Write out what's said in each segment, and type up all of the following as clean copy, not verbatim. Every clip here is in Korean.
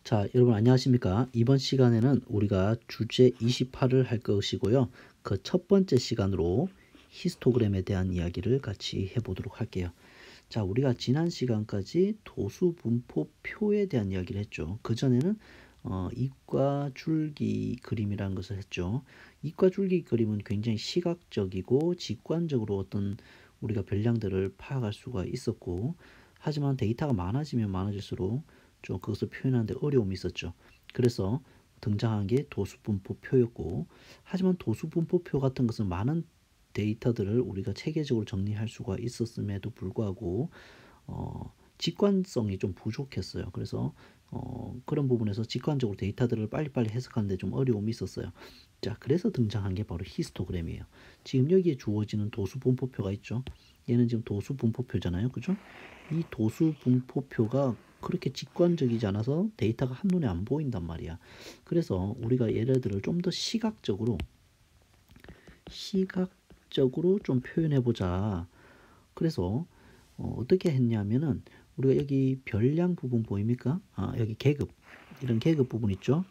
자, 여러분 안녕하십니까? 이번 시간에는 우리가 주제 28을 할 것이고요. 그 첫 번째 시간으로 히스토그램에 대한 이야기를 같이 해보도록 할게요. 자, 우리가 지난 시간까지 도수분포표에 대한 이야기를 했죠. 그전에는 이과 줄기 그림이라는 것을 했죠. 이과 줄기 그림은 굉장히 시각적이고 직관적으로 어떤 우리가 별량들을 파악할 수가 있었고, 하지만 데이터가 많아지면 많아질수록 좀 그것을 표현하는데 어려움이 있었죠. 그래서 등장한 게 도수분포표였고, 하지만 도수분포표 같은 것은 많은 데이터들을 우리가 체계적으로 정리할 수가 있었음에도 불구하고 직관성이 좀 부족했어요. 그래서 그런 부분에서 직관적으로 데이터들을 빨리빨리 해석하는데 좀 어려움이 있었어요. 자, 그래서 등장한 게 바로 히스토그램이에요. 지금 여기에 주어지는 도수분포표가 있죠. 얘는 지금 도수분포표잖아요. 그죠? 이 도수분포표가 그렇게 직관적이지 않아서 데이터가 한눈에 안 보인단 말이야. 그래서 우리가 얘네들을 좀 더 시각적으로 좀 표현해보자. 그래서 어떻게 했냐면은 우리가 여기 별량 부분 보입니까? 여기 계급, 이런 계급 부분 있죠.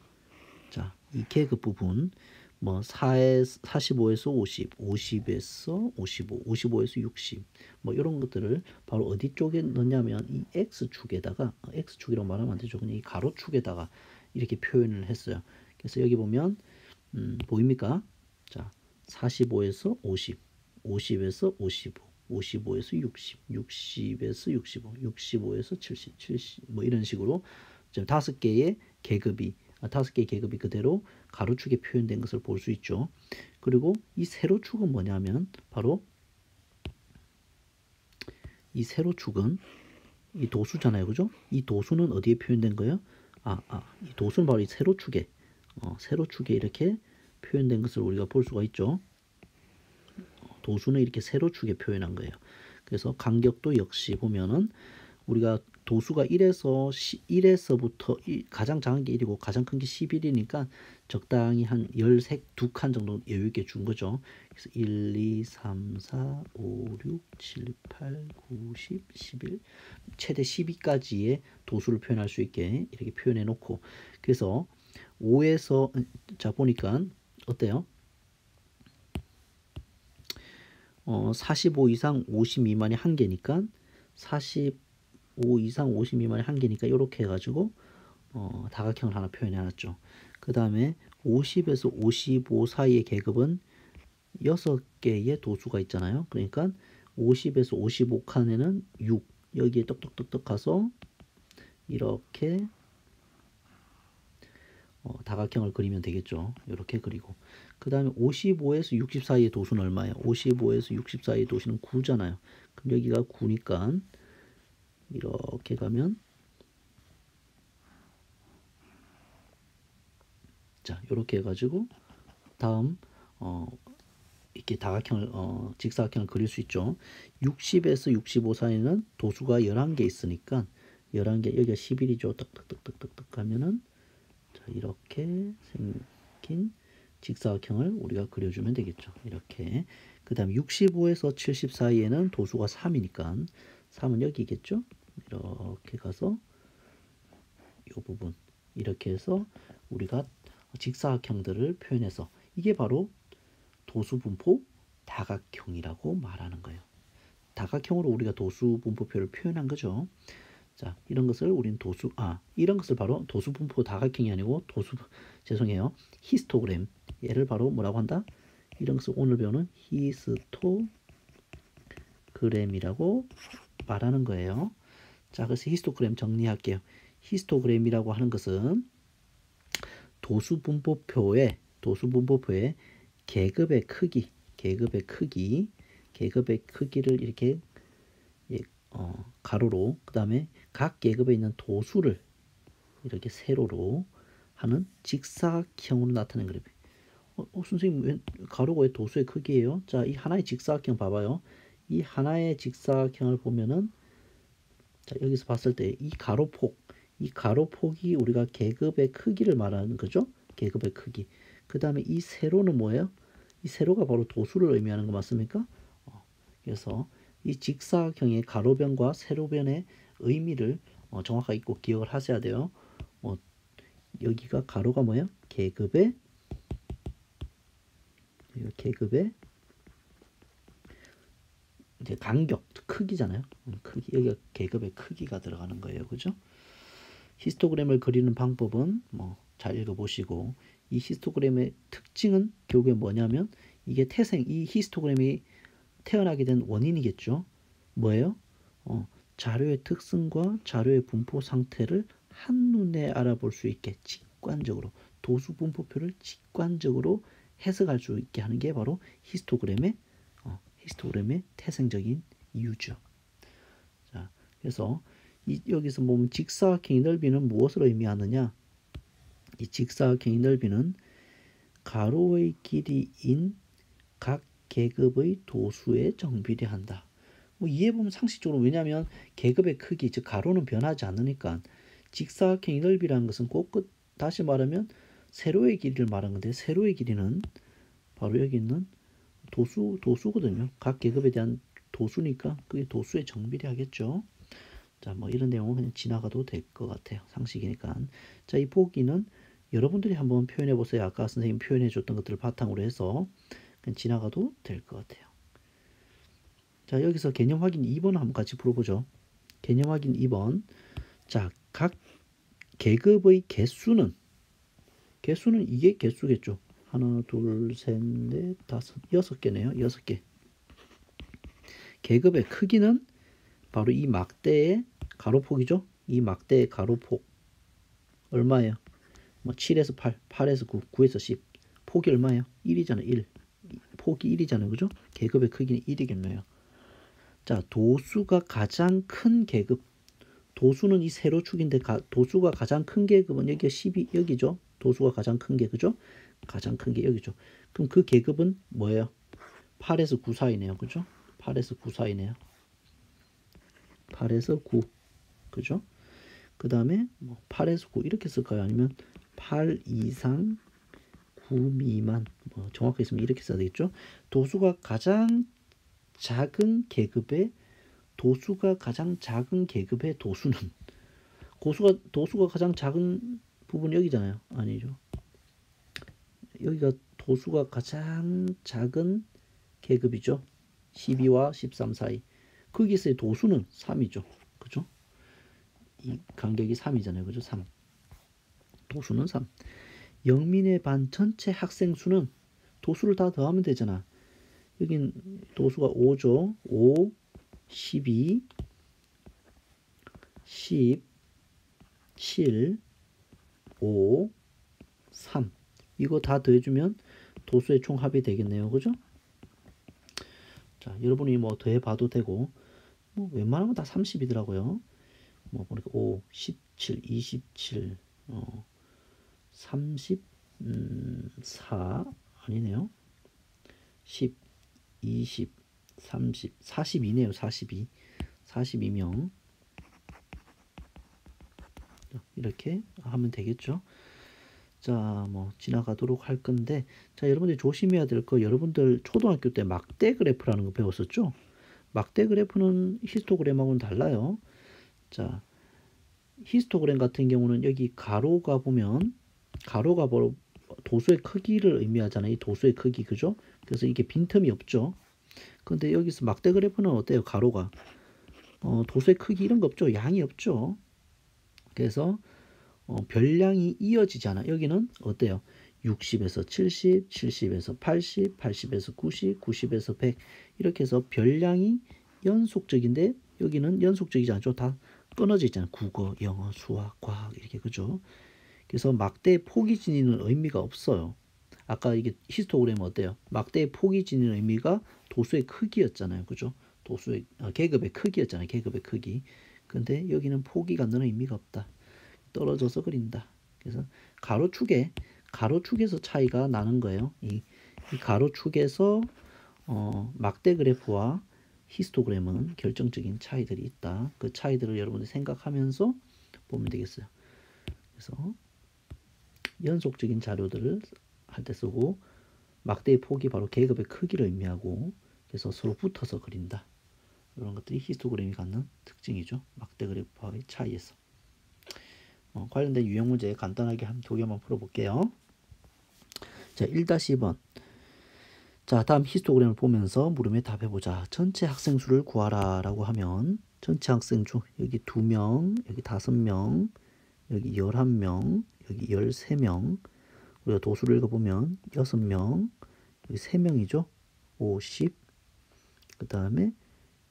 자, 이 계급 부분 뭐 45에서 50, 50에서 55, 55에서 60, 뭐 이런 것들을 바로 어디 쪽에 넣냐면 이 x축에다가, x축이라고 말하면 안 되죠. 그냥 이 가로축에다가 이렇게 표현을 했어요. 그래서 여기 보면 보입니까? 자, 45에서 50, 50에서 55, 55에서 60, 60에서 65, 65에서 70, 70, 뭐 이런 식으로 지금 다섯 개의 계급이 그대로 가로축에 표현된 것을 볼 수 있죠. 그리고 이 세로축은 뭐냐면 바로 이 세로축은 이 도수잖아요. 그죠? 이 도수는 어디에 표현된 거예요? 이 도수는 바로 이 세로축에 세로축에 이렇게 표현된 것을 우리가 볼 수가 있죠. 도수는 이렇게 세로축에 표현한 거예요. 그래서 간격도 역시 보면은 우리가 도수가 1에서부터 가장 작은 게 1이고 가장 큰 게 11이니까 적당히 한 13칸 정도 여유 있게 준 거죠. 그래서 1, 2, 3, 4, 5, 6, 7, 8, 9, 10, 11 최대 12까지의 도수를 표현할 수 있게 이렇게 표현해 놓고, 그래서 5에서 자 보니까 어때요? 45 이상 50 미만이 한 개니까 45 이상 50 미만이 한 개니까 이렇게 해가지고 다각형을 하나 표현해 놨죠. 그 다음에 50에서 55 사이의 계급은 6개의 도수가 있잖아요. 그러니까 50에서 55칸에는 6, 여기에 떡떡떡떡 가서 이렇게 다각형을 그리면 되겠죠. 이렇게 그리고 그 다음에 55에서 60 사이의 도수는 얼마예요? 55에서 60 사이의 도수는 9잖아요. 그럼 여기가 9니까 이렇게 가면 자, 이렇게 해가지고 다음 이렇게 다각형을 직사각형을 그릴 수 있죠. 60에서 65 사이는 도수가 11개 있으니까 11개, 여기가 11이죠. 떡떡떡떡떡떡 가면은 자, 이렇게 생긴 직사각형을 우리가 그려주면 되겠죠. 이렇게. 그 다음 65에서 70 사이에는 도수가 3이니까 3은 여기겠죠. 이렇게 가서 이 부분 이렇게 해서 우리가 직사각형들을 표현해서 이게 바로 도수분포 다각형이라고 말하는 거예요. 다각형으로 우리가 도수분포표를 표현한 거죠. 자, 이런 것을 우리는 이런 것을 바로 도수분포 다각형이 아니고 죄송해요. 히스토그램. 얘를 바로 뭐라고 한다? 이런 것을 오늘 배우는 히스토그램이라고 말하는 거예요. 자, 그래서 히스토그램 정리할게요. 히스토그램이라고 하는 것은 도수분포표의 계급의 크기를 이렇게 가로로, 그 다음에 각 계급에 있는 도수를 이렇게 세로로 하는 직사각형으로 나타낸 그래프. 선생님, 왜 가로가 왜 도수의 크기예요? 자, 이 하나의 직사각형 봐봐요. 이 하나의 직사각형을 보면은 자, 여기서 봤을 때 이 가로폭이 우리가 계급의 크기를 말하는 거죠. 계급의 크기. 그 다음에 이 세로는 뭐예요? 이 세로가 바로 도수를 의미하는 거 맞습니까? 그래서 이 직사각형의 가로변과 세로변의 의미를 정확하게 꼭 기억을 하셔야 돼요. 여기가 가로가 뭐야? 계급의 이제 간격, 크기잖아요. 크기, 여기가 계급의 크기가 들어가는 거예요. 그죠? 히스토그램을 그리는 방법은 뭐 잘 읽어보시고, 이 히스토그램의 특징은 결국에 뭐냐면 이게 이 히스토그램이 태어나게 된 원인이겠죠. 뭐예요? 자료의 특성과 자료의 분포 상태를 한눈에 알아볼 수 있게 직관적으로 도수 분포표를 직관적으로 해석할 수 있게 하는 게 바로 히스토그램의 태생적인 이유죠. 자, 그래서 여기서 보면 직사각형의 넓이는 무엇을 의미하느냐? 이 직사각형의 넓이는 가로의 길이인 각 계급의 도수에 정비례한다. 뭐 이해해보면 상식적으로, 왜냐하면 계급의 크기, 즉 가로는 변하지 않으니까 직사각형의 넓이라는 것은 다시 말하면 세로의 길이를 말하는 건데, 세로의 길이는 바로 여기 있는 도수거든요. 각 계급에 대한 도수니까 그게 도수에 정비례하겠죠. 자, 뭐 이런 내용은 그냥 지나가도 될 것 같아요. 상식이니까. 자, 이 보기는 여러분들이 한번 표현해 보세요. 아까 선생님 표현해 줬던 것들을 바탕으로 해서 그냥 지나가도 될 것 같아요. 자, 여기서 개념 확인 2번 한번 같이 풀어보죠. 개념 확인 2번. 자, 각 계급의 개수는 이게 개수겠죠. 하나, 둘, 셋, 넷, 다섯, 6개네요. 6개. 계급의 크기는 바로 이 막대의 가로폭이죠. 이 막대의 가로폭 얼마예요? 뭐 7에서 8, 8에서 9, 9에서 10. 폭이 얼마예요? 1이잖아요. 1. 폭이 1이잖아요. 그죠? 계급의 크기는 1이겠네요. 자, 도수가 가장 큰 계급. 도수는 이 세로축인데 도수가 가장 큰 계급은 여기가 12, 여기죠. 도수가 가장 큰 게, 그죠? 가장 큰 게 여기죠. 그럼 그 계급은 뭐예요? 8에서 9 사이네요. 그죠? 8에서 9 사이네요. 8에서 9. 그죠? 그 다음에 뭐 8에서 9 이렇게 쓸까요? 아니면 8 이상 9 미만, 뭐 정확하게 있으면 이렇게 써야 되겠죠? 도수가 가장 작은 계급의 도수는 도수가 가장 작은 부분 여기잖아요. 아니죠. 여기가 도수가 가장 작은 계급이죠. 12와 13 사이. 거기서의 도수는 3이죠. 그죠? 이 간격이 3이잖아요. 그죠? 3. 도수는 3. 영민의 반 전체 학생 수는 도수를 다 더하면 되잖아. 여긴 도수가 5죠. 5, 12, 10, 7, 5, 3. 이거 다 더해주면 도수의 총합이 되겠네요. 그죠? 자, 여러분이 뭐 더해봐도 되고, 뭐 웬만하면 다 30이더라고요. 뭐 보니까 5, 17, 27, 34 아니네요. 10, 20, 30, 42네요. 42. 42명. 이렇게 하면 되겠죠. 자, 뭐 지나가도록 할 건데, 자, 여러분들이 조심해야 될 거, 여러분들 초등학교 때 막대 그래프라는 거 배웠었죠? 막대 그래프는 히스토그램하고는 달라요. 자, 히스토그램 같은 경우는 여기 가로가 보면 가로가 바로 도수의 크기를 의미하잖아요. 이 도수의 크기, 그죠? 그래서 이게 빈틈이 없죠. 근데 여기서 막대 그래프는 어때요? 가로가 도수의 크기 이런 거 없죠. 양이 없죠. 그래서 별량이 이어지잖아. 여기는 어때요? 60에서 70, 70에서 80, 80에서 90, 90에서 100 이렇게 해서 별량이 연속적인데 여기는 연속적이지 않죠. 다 끊어져 있잖아요. 국어, 영어, 수학, 과학 이렇게, 그죠? 그래서 막대의 폭이 지니는 의미가 없어요. 아까 이게 히스토그램은 어때요? 막대의 폭이 지니는 의미가 도수의 크기였잖아요. 그죠? 도수의 계급의 크기였잖아요. 계급의 크기. 근데 여기는 폭이 갖는 의미가 없다. 떨어져서 그린다. 그래서 가로축에서 차이가 나는 거예요. 이 가로축에서 막대 그래프와 히스토그램은 결정적인 차이들이 있다. 그 차이들을 여러분들이 생각하면서 보면 되겠어요. 그래서 연속적인 자료들을 할 때 쓰고, 막대의 폭이 바로 계급의 크기를 의미하고, 그래서 서로 붙어서 그린다. 이런 것들이 히스토그램이 갖는 특징이죠. 막대 그래프와의 차이에서. 관련된 유형 문제 간단하게 한 두 개만 풀어볼게요. 자, 1-2번. 자, 다음 히스토그램을 보면서 물음에 답해보자. 전체 학생 수를 구하라 라고 하면 전체 학생 수 여기 2명, 여기 5명, 여기 11명, 여기 13명. 우리가 도수를 읽어보면 6명, 여기 3명이죠. 50, 그 다음에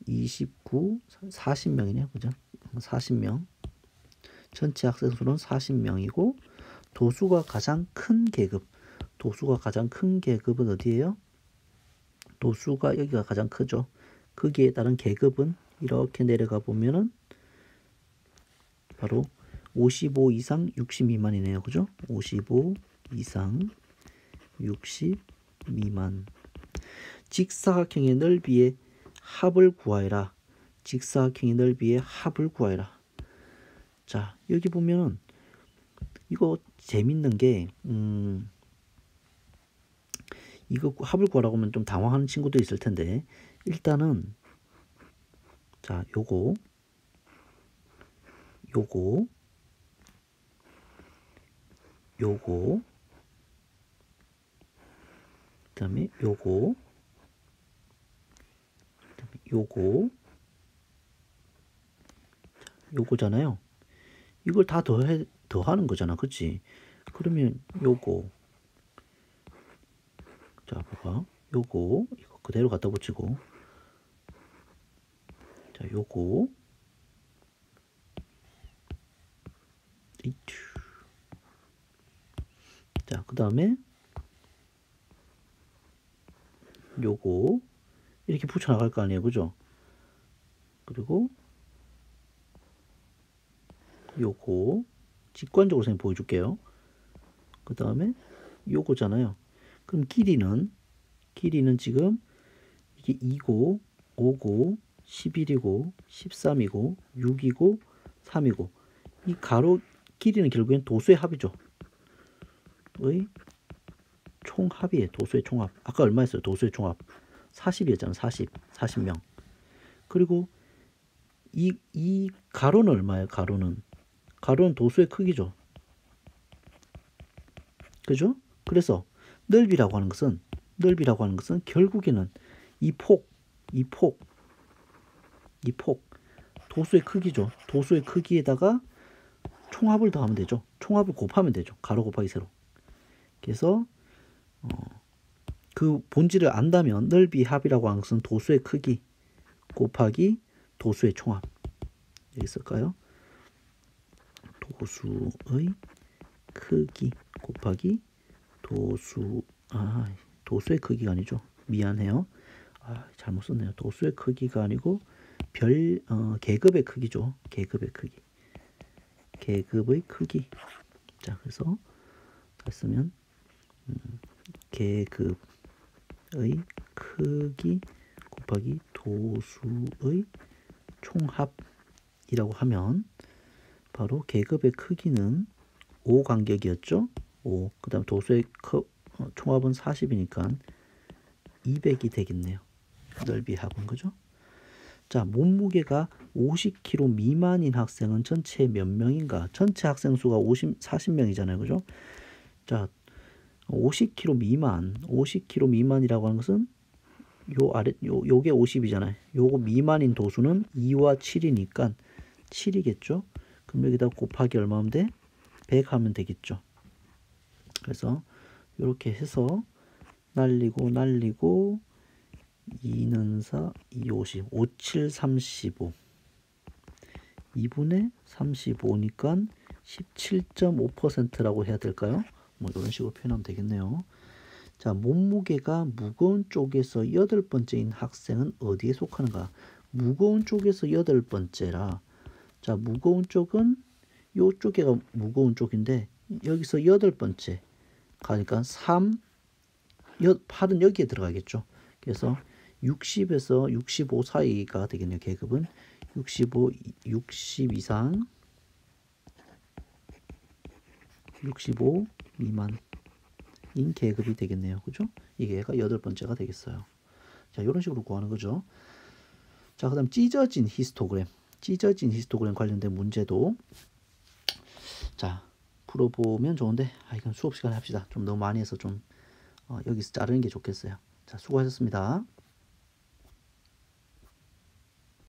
29, 40명이네요. 그죠? 40명. 전체 학생 수는 40명이고 도수가 가장 큰 계급. 도수가 가장 큰 계급은 어디예요? 도수가 여기가 가장 크죠. 거기에 따른 계급은 이렇게 내려가 보면은 바로 55 이상 60 미만이네요. 그죠? 55 이상 60 미만. 직사각형의 넓이의 합을 구하여라. 직사각형의 넓이의 합을 구하여라. 자, 여기 보면은 이거 재밌는 게 이거 합을 구하라고 하면 좀 당황하는 친구도 있을 텐데 일단은 자, 요거 그다음에 요거잖아요. 이걸 다 더하는 거잖아. 그치? 그러면 요거 자, 봐봐. 이거 그대로 갖다 붙이고 자, 요거 자, 그 다음에 요거 이렇게 붙여나갈 거 아니에요. 그죠? 그리고 요거 직관적으로 선생님 보여줄게요. 그 다음에 요거잖아요. 그럼 길이는 지금 이게 2고 5고 11이고 13이고 6이고 3이고 이 가로 길이는 결국엔 도수의 합이죠. 의 총합이에요. 도수의 총합. 아까 얼마였어요? 도수의 총합 40이었잖아요. 40명. 그리고 이 가로는 얼마예요? 가로는 도수의 크기죠. 그죠? 그래서 넓이라고 하는 것은 결국에는 이 폭 도수의 크기죠. 도수의 크기에다가 총합을 더하면 되죠. 총합을 곱하면 되죠. 가로 곱하기 세로. 그래서 그 본질을 안다면 넓이 합이라고 하는 것은 도수의 크기 곱하기 도수의 총합. 여기 쓸까요? 도수의 크기 곱하기 도수의 크기가 아니죠. 미안해요. 잘못 썼네요. 도수의 크기가 아니고 계급의 크기죠. 계급의 크기. 자, 그래서 다시 쓰면 계급의 크기 곱하기 도수의 총합이라고 하면 바로 계급의 크기는 5 간격이었죠. 5. 그 다음 도수의 총합은 40이니까 200이 되겠네요. 넓이 합은 그죠? 자, 몸무게가 50kg 미만인 학생은 전체 몇 명인가? 전체 학생 수가 40명이잖아요. 그죠? 자, 50kg 미만이라고 하는 것은 요게 50이잖아요. 요거 미만인 도수는 2와 7이니까 7이겠죠? 그럼 여기다 곱하기 얼마면 돼? 100 하면 되겠죠. 그래서 이렇게 해서 날리고 2는 4, 2, 50, 5, 7, 35 2분의 35니까 17.5%라고 해야 될까요? 뭐 이런 식으로 표현하면 되겠네요. 자, 몸무게가 무거운 쪽에서 8번째인 학생은 어디에 속하는가? 무거운 쪽에서 8번째라. 자, 무거운 쪽은 요쪽에가 무거운 쪽인데 여기서 8번째 가니까 8은 여기에 들어가겠죠. 그래서 60에서 65 사이가 되겠네요. 계급은 60 이상 65 미만인 계급이 되겠네요. 그죠? 이게 얘가 8번째가 되겠어요. 자, 이런 식으로 구하는 거죠. 자, 그 다음 찢어진 히스토그램 관련된 문제도 풀어보면 좋은데 이건 수업 시간에 합시다. 좀 너무 많이 해서 좀 여기서 자르는 게 좋겠어요. 자, 수고하셨습니다.